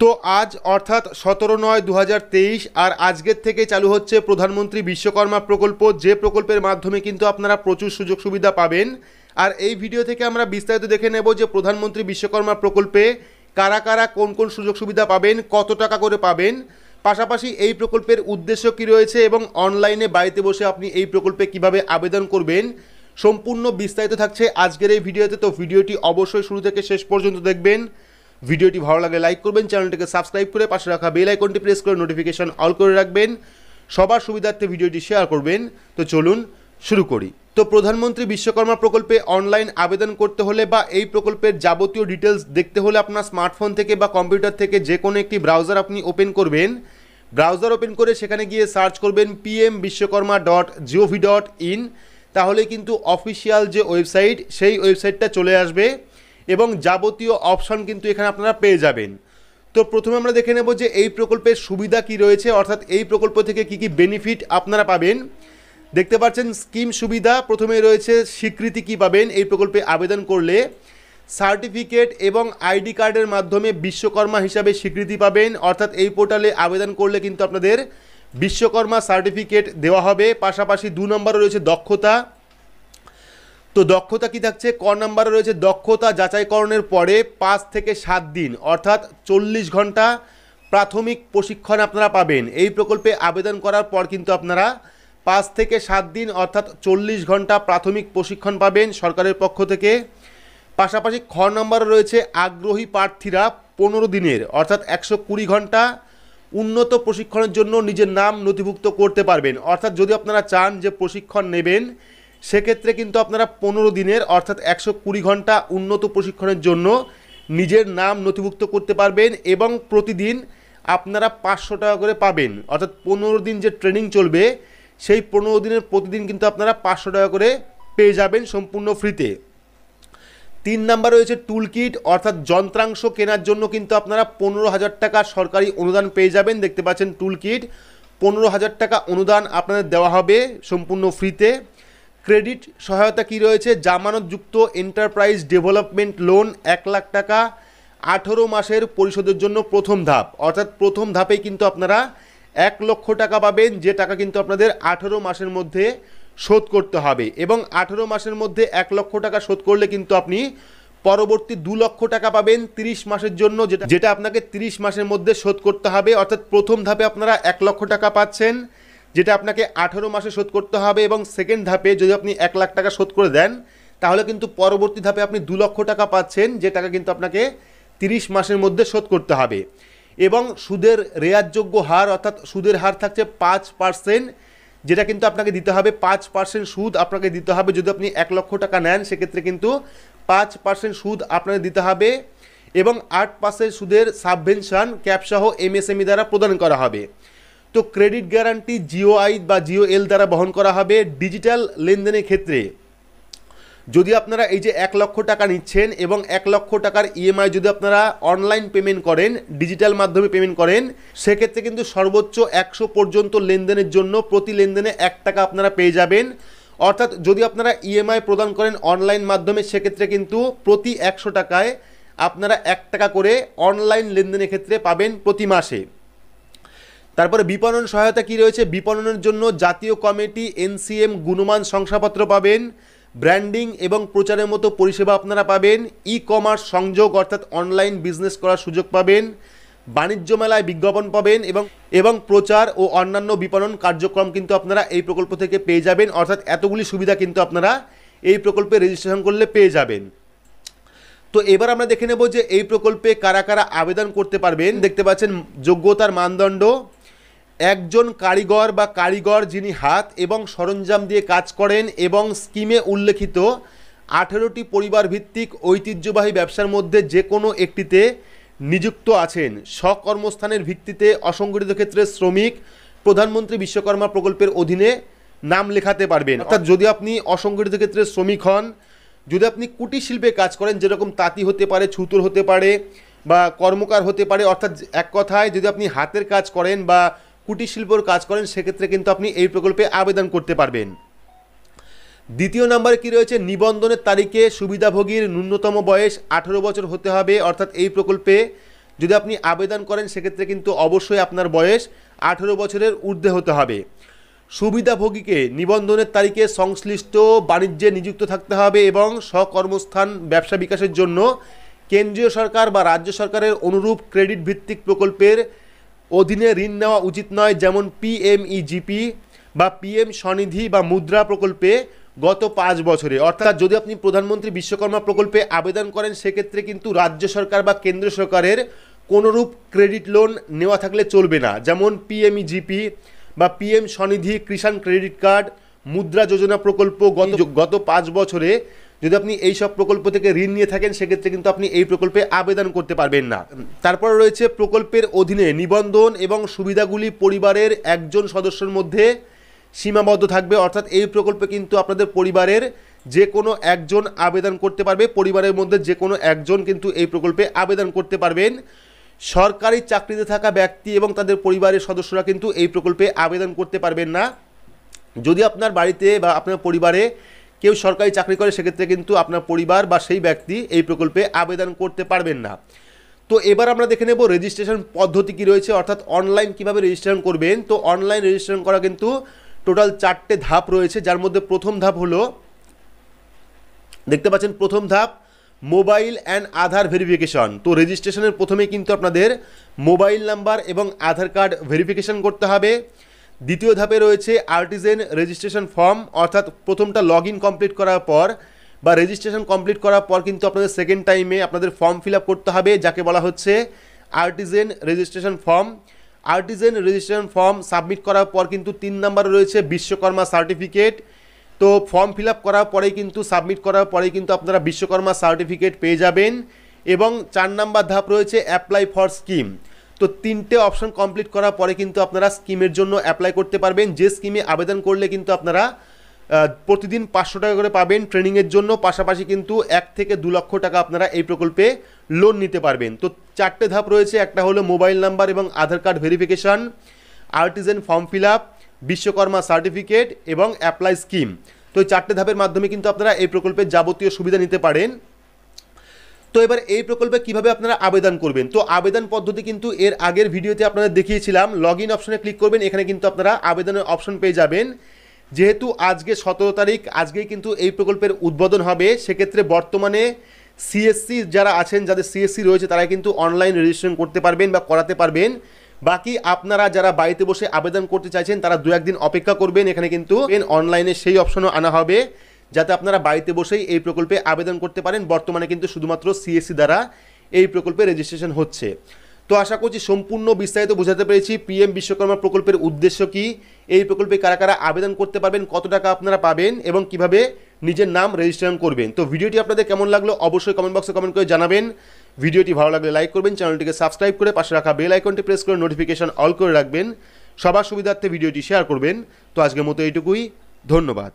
তো আজ অর্থাৎ 17/9/2023 আর আজকের থেকে চালু হচ্ছে প্রধানমন্ত্রী বিশ্বকর্মা প্রকল্প, যে প্রকল্পের মাধ্যমে কিন্তু আপনারা প্রচুর সুযোগ সুবিধা পাবেন। আর এই ভিডিও থেকে আমরা বিস্তারিত দেখে নেব যে প্রধানমন্ত্রী বিশ্বকর্মা প্রকল্পে কারা কারা কোন কোন সুযোগ সুবিধা পাবেন, কত টাকা করে পাবেন, পাশাপাশি এই প্রকল্পের উদ্দেশ্য কী রয়েছে এবং অনলাইনে বাড়িতে বসে আপনি এই প্রকল্পে কিভাবে আবেদন করবেন, সম্পূর্ণ বিস্তারিত থাকছে আজকের এই ভিডিওতে। তো ভিডিওটি অবশ্যই শুরু থেকে শেষ পর্যন্ত দেখবেন। ভিডিওটি ভালো লাগলে লাইক করবেন, চ্যানেলটিকে সাবস্ক্রাইব করে পাশে রাখা বেল আইকনটি প্রেস করে নোটিফিকেশন অল করে রাখবেন, সবার সুবিধার্থে ভিডিওটি শেয়ার করবেন। তো চলুন শুরু করি। তো প্রধানমন্ত্রী বিশ্বকর্মা প্রকল্পে অনলাইন আবেদন করতে হলে বা এই প্রকল্পের যাবতীয় ডিটেলস দেখতে হলে আপনার স্মার্টফোন থেকে বা কম্পিউটার থেকে যে কোনো একটি ব্রাউজার আপনি ওপেন করবেন। ব্রাউজার ওপেন করে সেখানে গিয়ে সার্চ করবেন pmvishwakarma.gov.in, তাহলে কিন্তু অফিসিয়াল যে ওয়েবসাইট সেই ওয়েবসাইটটা চলে আসবে এবং যাবতীয় অপশন কিন্তু এখানে আপনারা পেয়ে যাবেন। তো প্রথমে আমরা দেখে নেব যে এই প্রকল্পের সুবিধা কি রয়েছে, অর্থাৎ এই প্রকল্প থেকে কি কি বেনিফিট আপনারা পাবেন। দেখতে পাচ্ছেন স্কিম সুবিধা, প্রথমে রয়েছে স্বীকৃতি কি পাবেন এই প্রকল্পে আবেদন করলে, সার্টিফিকেট এবং আইডি কার্ডের মাধ্যমে বিশ্বকর্মা হিসাবে স্বীকৃতি পাবেন, অর্থাৎ এই পোর্টালে আবেদন করলে কিন্তু আপনাদের বিশ্বকর্মা সার্টিফিকেট দেওয়া হবে। পাশাপাশি 2 নম্বরে রয়েছে দক্ষতা। তো দক্ষতা কি থাকছে, ক নম্বরে রয়েছে দক্ষতা যাচাইকরণের পরে 5 থেকে 7 দিন অর্থাৎ 40 ঘন্টা প্রাথমিক প্রশিক্ষণ আপনারা পাবেন। এই প্রকল্পে আবেদন করার পর কিন্তু আপনারা 5 থেকে 7 দিন অর্থাৎ 40 ঘন্টা প্রাথমিক প্রশিক্ষণ পাবেন সরকারের পক্ষ থেকে। পাশাপাশি খ নম্বরে রয়েছে আগ্রহী প্রার্থীরা 15 দিনের অর্থাৎ 120 ঘন্টা উন্নত প্রশিক্ষণের জন্য নিজের নাম নথিভুক্ত করতে পারবেন। অর্থাৎ যদি আপনারা চান যে প্রশিক্ষণ নেবেন, সেক্ষেত্রে কিন্তু আপনারা 15 দিনের অর্থাৎ 120 ঘন্টা উন্নত প্রশিক্ষণের জন্য নিজের নাম নথিভুক্ত করতে পারবেন এবং প্রতিদিন আপনারা 500 টাকা করে পাবেন। অর্থাৎ 15 দিন যে ট্রেনিং চলবে সেই 15 দিনের প্রতিদিন কিন্তু আপনারা 500 টাকা করে পেয়ে যাবেন সম্পূর্ণ ফ্রিতে। 3 নাম্বার রয়েছে টুল কিট, অর্থাৎ যন্ত্রাংশ কেনার জন্য কিন্তু আপনারা 15,000 টাকা সরকারি অনুদান পেয়ে যাবেন। দেখতে পাচ্ছেন টুল কিট 15,000 টাকা অনুদান আপনাদের দেওয়া হবে সম্পূর্ণ ফ্রিতে। ক্রেডিট সহায়তা কি রয়েছে, জামানতযুক্ত এন্টারপ্রাইজ ডেভেলপমেন্ট লোন 1 লাখ টাকা 18 মাসের পরিশোধের জন্য প্রথম ধাপ, অর্থাৎ প্রথম ধাপেই কিন্তু আপনারা 1 লক্ষ টাকা পাবেন, যে টাকা কিন্তু আপনাদের 18 মাসের মধ্যে শোধ করতে হবে এবং 18 মাসের মধ্যে 1 লক্ষ টাকা শোধ করলে কিন্তু আপনি পরবর্তী 2 লক্ষ টাকা পাবেন 30 মাসের জন্য, যেটা আপনাকে 30 মাসের মধ্যে শোধ করতে হবে। অর্থাৎ প্রথম ধাপে আপনারা 1 লক্ষ টাকা পাচ্ছেন, যেটা আপনাকে 18 মাসে শোধ করতে হবে এবং সেকেন্ড ধাপে যদি আপনি 1 লাখ টাকা শোধ করে দেন, তাহলে কিন্তু পরবর্তী ধাপে আপনি 2 লক্ষ টাকা পাচ্ছেন, যে টাকা কিন্তু আপনাকে 30 মাসের মধ্যে শোধ করতে হবে। এবং সুদের রেয়াতযোগ্য হার, অর্থাৎ সুদের হার থাকছে 5%, যেটা কিন্তু আপনাকে দিতে হবে। 5% সুদ আপনাকে দিতে হবে যদি আপনি 1 লক্ষ টাকা নেন, সেক্ষেত্রে কিন্তু 5% সুদ আপনাকে দিতে হবে এবং 8% সুদের সাবভেনশন ক্যাপসহ MSME দ্বারা প্রদান করা হবে। তো ক্রেডিট গ্যারান্টি জিওআই বা জিওএল দ্বারা বহন করা হবে। ডিজিটাল লেনদেনের ক্ষেত্রে যদি আপনারা এই যে 1 লক্ষ টাকা নিচ্ছেন এবং 1 লক্ষ টাকার ইএমআই যদি আপনারা অনলাইন পেমেন্ট করেন, ডিজিটাল মাধ্যমে পেমেন্ট করেন, সেক্ষেত্রে কিন্তু সর্বোচ্চ 100 পর্যন্ত লেনদেনের জন্য প্রতি লেনদেনে 1 টাকা আপনারা পেয়ে যাবেন। অর্থাৎ যদি আপনারা ইএমআই প্রদান করেন অনলাইন মাধ্যমে, সেক্ষেত্রে কিন্তু প্রতি 100 টাকায় আপনারা 1 টাকা করে অনলাইন লেনদেনের ক্ষেত্রে পাবেন প্রতি মাসে। তারপরে বিপণন সহায়তা কি রয়েছে, বিপণনের জন্য জাতীয় কমিটি NCM গুণমান শংসাপত্র পাবেন, ব্র্যান্ডিং এবং প্রচারের মতো পরিষেবা আপনারা পাবেন, ই-কমার্স সংযোগ অর্থাৎ অনলাইন বিজনেস করার সুযোগ পাবেন, বাণিজ্য মেলায় বিজ্ঞাপন পাবেন এবং প্রচার ও অন্যান্য বিপণন কার্যক্রম কিন্তু আপনারা এই প্রকল্প থেকে পেয়ে যাবেন। অর্থাৎ এতগুলি সুবিধা কিন্তু আপনারা এই প্রকল্পে রেজিস্ট্রেশন করলে পেয়ে যাবেন। তো এবার আমরা দেখে নেব যে এই প্রকল্পে কারা কারা আবেদন করতে পারবেন। দেখতে পাচ্ছেন যোগ্যতার মানদণ্ড, একজন কারিগর বা কারিগর যিনি হাত এবং সরঞ্জাম দিয়ে কাজ করেন এবং স্কিমে উল্লেখিত 18টি পরিবার ভিত্তিক ঐতিহ্যবাহী ব্যবসার মধ্যে যে কোনো একটিতে নিযুক্ত আছেন, স্বকর্মস্থানের ভিত্তিতে অসংগঠিত ক্ষেত্রে শ্রমিক প্রধানমন্ত্রী বিশ্বকর্মা প্রকল্পের অধীনে নাম লেখাতে পারবেন। অর্থাৎ যদি আপনি অসংগঠিত ক্ষেত্রে শ্রমিক হন, যদি আপনি কুটির শিল্পে কাজ করেন, যেরকম তাঁতি হতে পারে, ছুতোর হতে পারে বা কর্মকার হতে পারে, অর্থাৎ এক কথায় যদি আপনি হাতের কাজ করেন বা কুটির শিল্পর কাজ করেন, সেক্ষেত্রে কিন্তু আপনি এই প্রকল্পে আবেদন করতে পারবেন। দ্বিতীয় নম্বরে কি রয়েছে, নিবন্ধনের তারিখে সুবিধাভোগীর ন্যূনতম বয়স 18 বছর হতে হবে। অর্থাৎ এই প্রকল্পে যদি আপনি আবেদন করেন সেক্ষেত্রে কিন্তু অবশ্যই আপনার বয়স 18 বছরের ঊর্ধ্বে হতে হবে। সুবিধাভোগীকে নিবন্ধনের তারিখে সংশ্লিষ্ট বাণিজ্যে নিযুক্ত থাকতে হবে এবং স্বকর্মস্থান ব্যবসা বিকাশের জন্য কেন্দ্রীয় সরকার বা রাজ্য সরকারের অনুরূপ ক্রেডিট ভিত্তিক প্রকল্পের অধীনে ঋণ নেওয়া উচিত নয়, যেমন পিএমইজিপি বা পিএম স্বনিধি বা মুদ্রা প্রকল্পে গত 5 বছরে। অর্থাৎ যদি আপনি প্রধানমন্ত্রী বিশ্বকর্মা প্রকল্পে আবেদন করেন সেক্ষেত্রে কিন্তু রাজ্য সরকার বা কেন্দ্র সরকারের কোনোরূপ ক্রেডিট লোন নেওয়া থাকলে চলবে না, যেমন পিএমইজিপি বা পিএম স্বনিধি, কিষাণ ক্রেডিট কার্ড, মুদ্রা যোজনা প্রকল্প গত 5 বছরে যদি আপনি এই সব প্রকল্প থেকে ঋণ নিয়ে থাকেন সেক্ষেত্রে কিন্তু আপনি এই প্রকল্পে আবেদন করতে পারবেন না। তারপর রয়েছে প্রকল্পের অধীনে নিবন্ধন এবং সুবিধাগুলি পরিবারের একজন সদস্যের মধ্যে সীমাবদ্ধ থাকবে। অর্থাৎ এই প্রকল্পে কিন্তু আপনাদের পরিবারের যে কোনো একজন আবেদন করতে পারবে, পরিবারের মধ্যে যে কোনো একজন কিন্তু এই প্রকল্পে আবেদন করতে পারবেন। সরকারি চাকরিতে থাকা ব্যক্তি এবং তাদের পরিবারের সদস্যরা কিন্তু এই প্রকল্পে আবেদন করতে পারবেন না। যদি আপনার বাড়িতে বা আপনার পরিবারে কেউ সরকারি চাকরি করে সেক্ষেত্রে কিন্তু আপনার পরিবার বা সেই ব্যক্তি এই প্রকল্পে আবেদন করতে পারবেন না। তো এবার আমরা দেখে নেব রেজিস্ট্রেশন পদ্ধতি কী রয়েছে, অর্থাৎ অনলাইন কীভাবে রেজিস্ট্রেশন করবেন। তো অনলাইন রেজিস্ট্রেশন করা কিন্তু টোটাল 4টে ধাপ রয়েছে, যার মধ্যে প্রথম ধাপ হলো, দেখতে পাচ্ছেন প্রথম ধাপ মোবাইল অ্যান্ড আধার ভেরিফিকেশন। তো রেজিস্ট্রেশনের প্রথমে কিন্তু আপনাদের মোবাইল নাম্বার এবং আধার কার্ড ভেরিফিকেশন করতে হবে। দ্বিতীয় ধাপে রয়েছে আর্টিজেন রেজিস্ট্রেশন ফর্ম, অর্থাৎ প্রথমটা লগ ইন কমপ্লিট করার পর বা রেজিস্ট্রেশন কমপ্লিট করার পর কিন্তু আপনাদের সেকেন্ড টাইমে আপনাদের ফর্ম ফিল আপ করতে হবে, যাকে বলা হচ্ছে artisan registration form. Artisan registration form submit করার পর কিন্তু 3 নম্বরে রয়েছে বিশ্বকর্মা সার্টিফিকেট। তো ফর্ম ফিল আপ করার পরেই কিন্তু সাবমিট করার পরেই কিন্তু আপনারা বিশ্বকর্মা সার্টিফিকেট পেয়ে যাবেন। এবং 4 নম্বর ধাপ রয়েছে অ্যাপ্লাই ফর স্কিম। তো 3টে অপশন কমপ্লিট করার পরে কিন্তু আপনারা স্কিমের জন্য অ্যাপ্লাই করতে পারবেন, যে স্কিমে আবেদন করলে কিন্তু আপনারা প্রতিদিন 500 টাকা করে পাবেন ট্রেনিংয়ের জন্য, পাশাপাশি কিন্তু 1 থেকে 2 লক্ষ টাকা আপনারা এই প্রকল্পে লোন নিতে পারবেন। তো 4টে ধাপ রয়েছে, একটা হলো মোবাইল নাম্বার এবং Aadhaar card verification, artisan form fill up, Vishwakarma certificate এবং অ্যাপ্লাই স্কিম। তো এই 4টে ধাপের মাধ্যমে কিন্তু আপনারা এই প্রকল্পের যাবতীয় সুবিধা নিতে পারেন। তো এবার এই প্রকল্পে কিভাবে আপনারা আবেদন করবেন, তো আবেদন পদ্ধতি কিন্তু এর আগের ভিডিওতে আপনাদের দেখিয়েছিলাম। লগ ইন অপশনে ক্লিক করবেন, এখানে কিন্তু আপনারা আবেদনের অপশন পেয়ে যাবেন। যেহেতু আজকে 17 তারিখ, আজকেই কিন্তু এই প্রকল্পের উদ্বোধন হবে, সেক্ষেত্রে বর্তমানে সিএসসি যারা আছেন, যাদের সিএসসি রয়েছে তারা কিন্তু অনলাইন রেজিস্ট্রেশন করতে পারবেন বা করাতে পারবেন। বাকি আপনারা যারা বাড়িতে বসে আবেদন করতে চাইছেন তারা 2-1 দিন অপেক্ষা করবেন। এখানে কিন্তু অনলাইনে সেই অপশনও আনা হবে যাতে আপনারা বাড়িতে বসেই এই প্রকল্পে আবেদন করতে পারেন। বর্তমানে কিন্তু শুধুমাত্র সিএসসি দ্বারা এই প্রকল্পে রেজিস্ট্রেশন হচ্ছে। তো আশা করছি সম্পূর্ণ বিস্তারিত বোঝাতে পেরেছি পিএম বিশ্বকর্মা প্রকল্পের উদ্দেশ্য কী, এই প্রকল্পে কারা কারা আবেদন করতে পারবেন, কত টাকা আপনারা পাবেন এবং কিভাবে নিজের নাম রেজিস্ট্রেশন করবেন। তো ভিডিওটি আপনাদের কেমন লাগলো অবশ্যই কমেন্ট বক্সে কমেন্ট করে জানাবেন। ভিডিওটি ভালো লাগলে লাইক করবেন, চ্যানেলটিকে সাবস্ক্রাইব করে পাশে রাখা বেল আইকনটি প্রেস করে নোটিফিকেশন অল করে রাখবেন। সবার সুবিধার্থে ভিডিওটি শেয়ার করবেন। তো আজকের মতো এইটুকুই, ধন্যবাদ।